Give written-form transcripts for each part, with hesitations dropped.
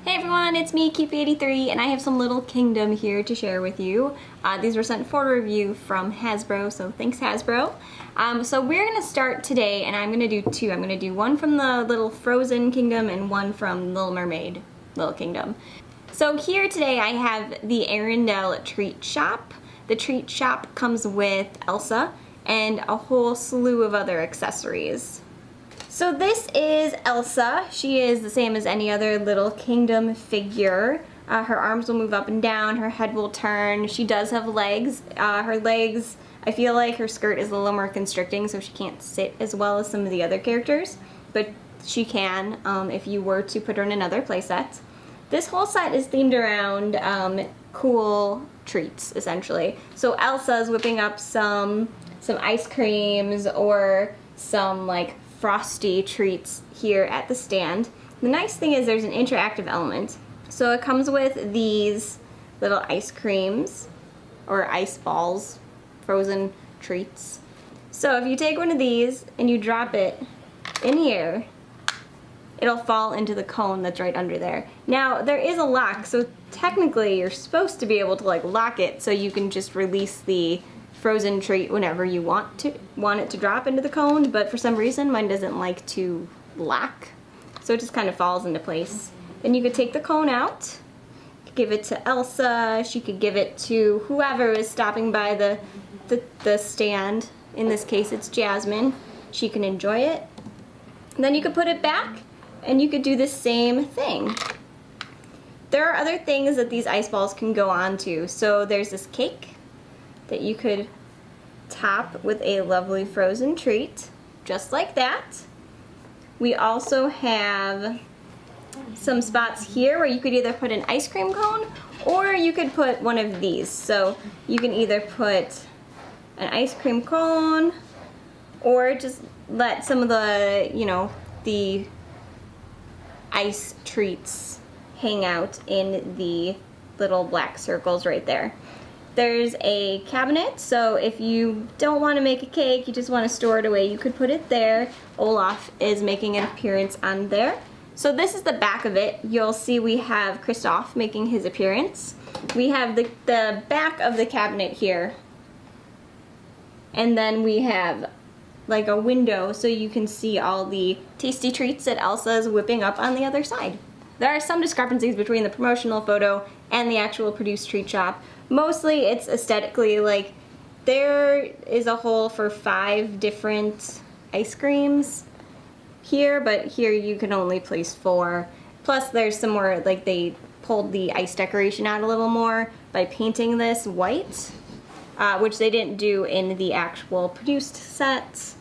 Hey everyone, it's me, Keepy83, and I have some little kingdom here to share with you. These were sent for review from Hasbro, so thanks Hasbro. So we're going to start today, and I'm going to do two. I'm going to do one from the little Frozen Kingdom and one from Little Mermaid Little Kingdom. So here today I have the Arendelle Treat Shop. The Treat Shop comes with Elsa and a whole slew of other accessories. So this is Elsa. She is the same as any other Little Kingdom figure. Her arms will move up and down, her head will turn. She does have legs. Her legs, I feel like her skirt is a little more constricting, so she can't sit as well as some of the other characters, but she can if you were to put her in another playset. This whole set is themed around cool treats, essentially. So Elsa's whipping up some ice creams or some like frosty treats here at the stand. The nice thing is there's an interactive element. So it comes with these little ice creams or ice balls, frozen treats. So if you take one of these and you drop it in here, it'll fall into the cone that's right under there. Now there is a lock, so technically you're supposed to be able to like lock it so you can just release the frozen treat whenever you want it to drop into the cone, but for some reason mine doesn't like to lock, so it just kind of falls into place. Then you could take the cone out, give it to Elsa, she could give it to whoever is stopping by the stand. In this case it's Jasmine. She can enjoy it. And then you could put it back and you could do the same thing. There are other things that these ice balls can go on to. So there's this cake that you could top with a lovely frozen treat, just like that. We also have some spots here where you could either put an ice cream cone or you could put one of these. So you can either put an ice cream cone or just let some of the, the ice treats hang out in the little black circles right there. There's a cabinet, so if you don't want to make a cake, you just want to store it away, you could put it there. Olaf is making an appearance on there. So this is the back of it. You'll see we have Kristoff making his appearance. We have the back of the cabinet here. And then we have like a window so you can see all the tasty treats that Elsa is whipping up on the other side. There are some discrepancies between the promotional photo and the actual produced treat shop. Mostly it's aesthetically, like there is a hole for 5 different ice creams here, but here you can only place 4. Plus there's some more, like they pulled the ice decoration out a little more by painting this white, which they didn't do in the actual produced sets.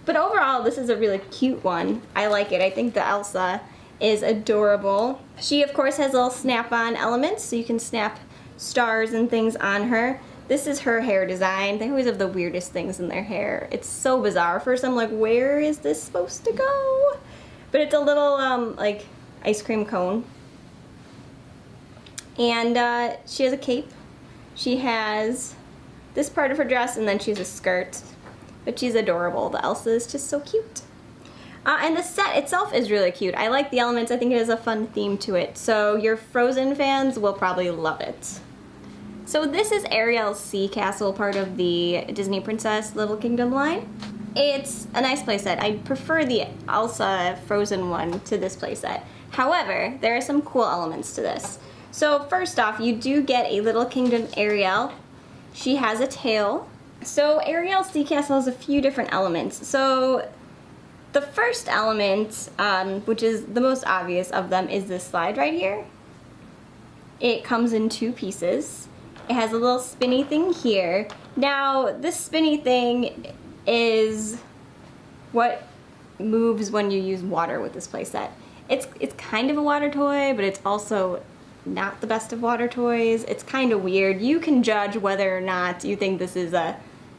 But overall this is a really cute one. I like it. I think the Elsa is adorable. She of course has little snap-on elements, so you can snap stars and things on her. This is her hair design. They always have the weirdest things in their hair. It's so bizarre. First I'm like, where is this supposed to go? But it's a little like ice cream cone. And she has a cape. She has this part of her dress and then she has a skirt. But she's adorable. The Elsa is just so cute. And the set itself is really cute. I like the elements. I think it has a fun theme to it. So your Frozen fans will probably love it. So this is Ariel's Sea Castle, part of the Disney Princess Little Kingdom line. It's a nice playset. I prefer the Elsa Frozen one to this playset. However, there are some cool elements to this. So first off, you do get a Little Kingdom Ariel. She has a tail. So Ariel's Sea Castle has a few different elements. So the first element, which is the most obvious of them, is this slide right here. It comes in 2 pieces. It has a little spinny thing here. Now, this spinny thing is what moves when you use water with this playset. It's kind of a water toy, but it's also not the best of water toys. It's kind of weird. You can judge whether or not you think this is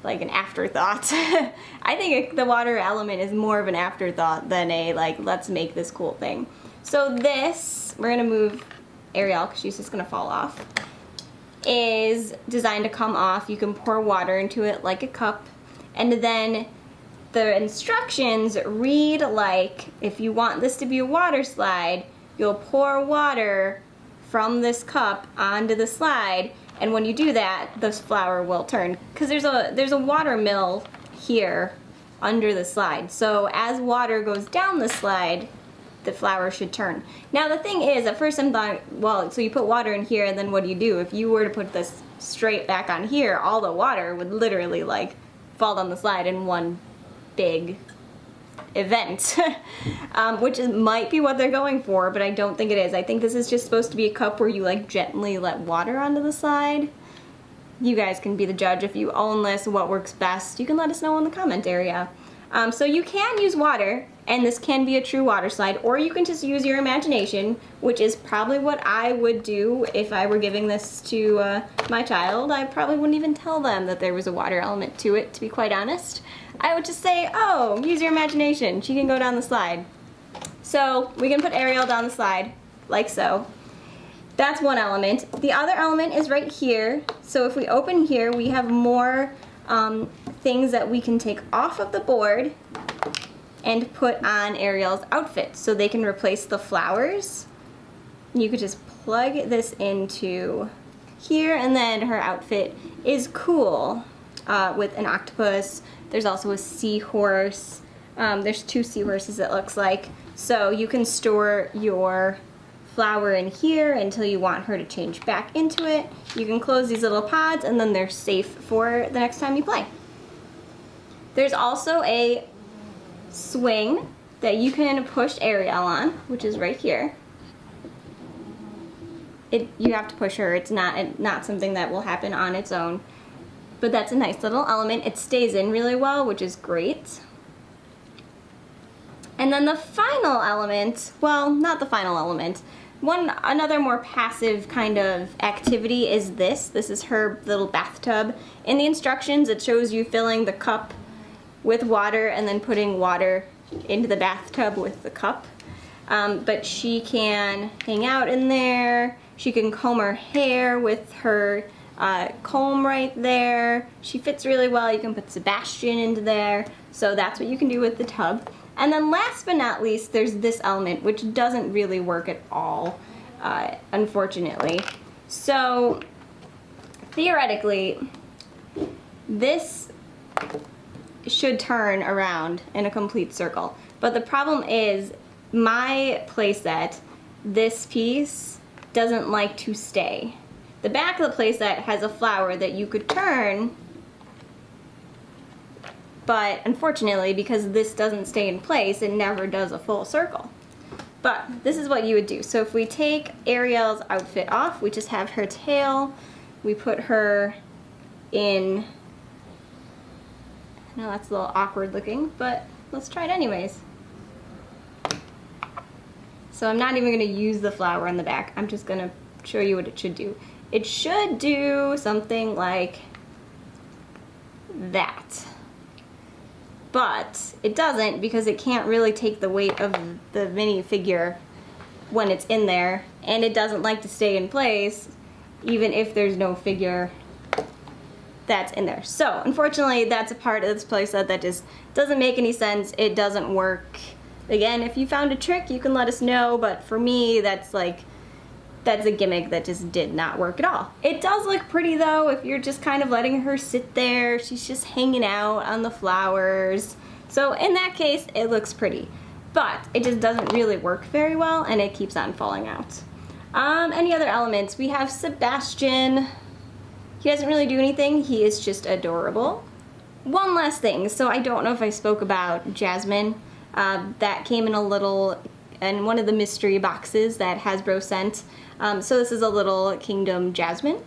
like an afterthought. I think the water element is more of an afterthought than a like, let's make this cool thing. So this, we're gonna move Ariel because she's just gonna fall off, is designed to come off. You can pour water into it like a cup, and then the instructions read like, if you want this to be a water slide, you'll pour water from this cup onto the slide, and when you do that, this flower will turn. Because there's a water mill here under the slide. So as water goes down the slide, the flower should turn. Now the thing is, at first I'm thought, well, so you put water in here and then what do you do? If you were to put this straight back on here, all the water would literally like fall down the slide in one big event. Which might be what they're going for, but I don't think it is. I think this is just supposed to be a cup where you like gently let water onto the slide. You guys can be the judge. If you own this, what works best, you can let us know in the comment area. So you can use water, and this can be a true water slide, or you can just use your imagination, which is probably what I would do if I were giving this to my child. I probably wouldn't even tell them that there was a water element to it, to be quite honest. I would just say, oh, use your imagination. She can go down the slide. So we can put Ariel down the slide, like so. That's one element. The other element is right here. So if we open here, we have more things that we can take off of the board and put on Ariel's outfit so they can replace the flowers. You could just plug this into here, and then her outfit is cool with an octopus. There's also a seahorse. There's 2 seahorses, it looks like. So you can store your flower in here until you want her to change back into it. You can close these little pods and then they're safe for the next time you play. There's also a swing that you can push Ariel on, which is right here. You have to push her. It's not something that will happen on its own. But that's a nice little element. It stays in really well, which is great. And then the final element, well, not the final element, another more passive kind of activity is this. This is her little bathtub. In the instructions, it shows you filling the cup with water and then putting water into the bathtub with the cup. But she can hang out in there. She can comb her hair with her comb right there. She fits really well. You can put Sebastian into there. So that's what you can do with the tub. And then last but not least, there's this element, which doesn't really work at all, unfortunately. So theoretically, this should turn around in a complete circle. But the problem is, my playset, this piece doesn't like to stay. The back of the playset has a flower that you could turn, but unfortunately, because this doesn't stay in place, it never does a full circle. But this is what you would do. So if we take Ariel's outfit off, we just have her tail, we put her in, I know that's a little awkward looking, but let's try it anyways. So I'm not even going to use the flower in the back, I'm just going to show you what it should do. It should do something like that. But it doesn't, because it can't really take the weight of the minifigure when it's in there, and it doesn't like to stay in place even if there's no figure that's in there. So unfortunately, that's a part of this playset that just doesn't make any sense. It doesn't work. Again, if you found a trick, you can let us know, but for me, that's a gimmick that just did not work at all. It does look pretty though, if you're just kind of letting her sit there. She's just hanging out on the flowers. So in that case, it looks pretty. But it just doesn't really work very well, and it keeps on falling out. Any other elements? We have Sebastian. He doesn't really do anything. He is just adorable. One last thing. So I don't know if I spoke about Jasmine. That came in one of the mystery boxes that Hasbro sent. So this is a little Kingdom Jasmine.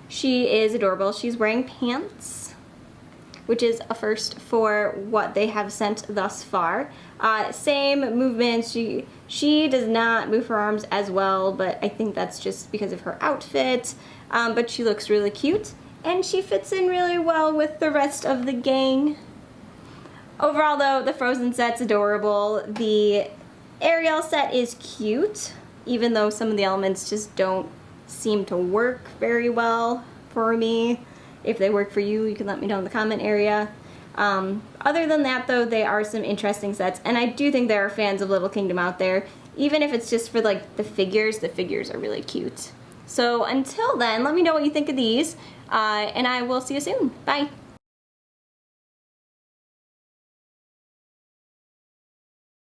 She is adorable. She's wearing pants, which is a first for what they have sent thus far. Same movements. She does not move her arms as well, but I think that's just because of her outfit. But she looks really cute, and she fits in really well with the rest of the gang. Overall though, the Frozen set's adorable. The Ariel set is cute, even though some of the elements just don't seem to work very well for me. If they work for you, you can let me know in the comment area. Other than that though, they are some interesting sets, and I do think there are fans of Little Kingdom out there. even if it's just for like the figures are really cute. So until then, let me know what you think of these, and I will see you soon. Bye.